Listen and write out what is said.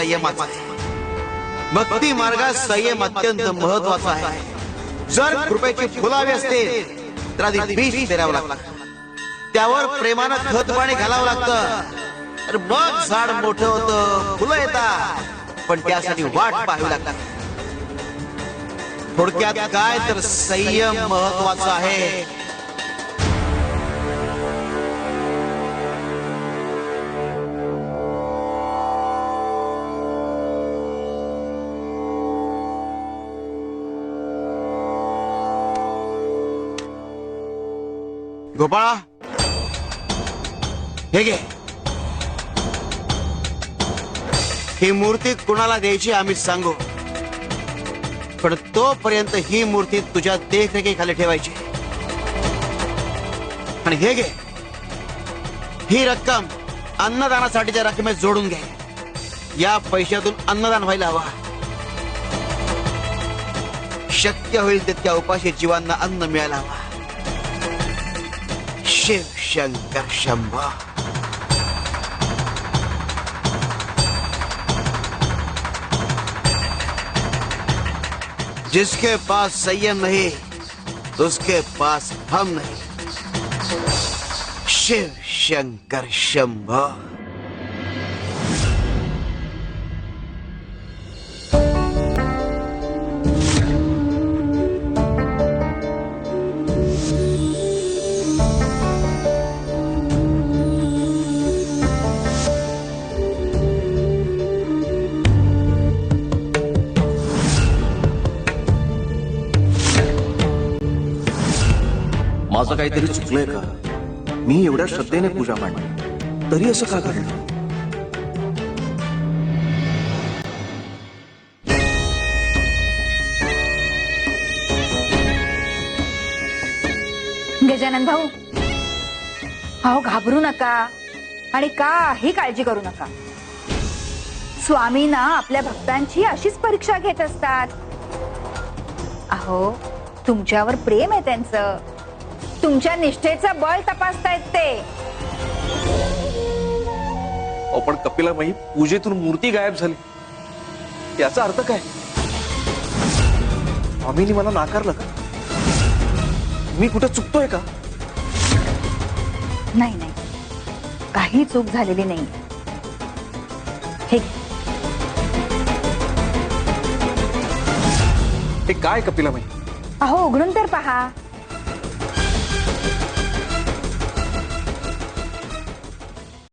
संयमाचा आहे। भक्ती मार्गात संयम अत्यंत महत्वाचा आहे। जर कृपेची फुलावी असते तर आधी बीज पेरावं लागतं, त्यावर प्रेमानं खत पाणी घालावं लागतं, तर मग झाड मोठं होतं, फुलं येतात, पण त्यासाठी वाट पाहावी लागतात। थोडक्यात काय तर संयम महत्वाचा आहे। गोपाळा, हे घे। ही मूर्ती कुणाला द्यायची आम्ही सांगू, पण तोपर्यंत ही मूर्ती तुझ्या देखरेखीखाली ठेवायची। आणि हे घे, ही रक्कम अन्नदानासाठीच्या रकमेत जोडून घे। या पैशातून अन्नदान व्हायला हवं। शक्य होईल तितक्या उपाशी जीवांना अन्न मिळायला हवं। शिव शंकर शंभो। जिसके पास संयम नहीं उसके पास हम नहीं। शिव शंकर शंभो। माझं काहीतरी चुकलंय का? मी एवढ्या श्रद्धेने पूजा मांडली तरी असं का घडलं? गजानन भाऊ, अहो घाबरू नका आणि काही काळजी करू नका। स्वामी ना आपल्या भक्तांची अशीच परीक्षा घेत असतात। अहो तुमच्यावर प्रेम आहे त्यांचं, तुमच्या निष्ठेचं बळ तपासतायत ते। पण कपिलाबाई, पूजेतून मूर्ती गायब झाली, याचा अर्थ काय? स्वामींनी मला नाकारलं का? मी कुठे चुकतोय का? नाही नाही, काही चूक झालेली नाही। हे काय कपिलाबाई? अहो उघडून तर पहा।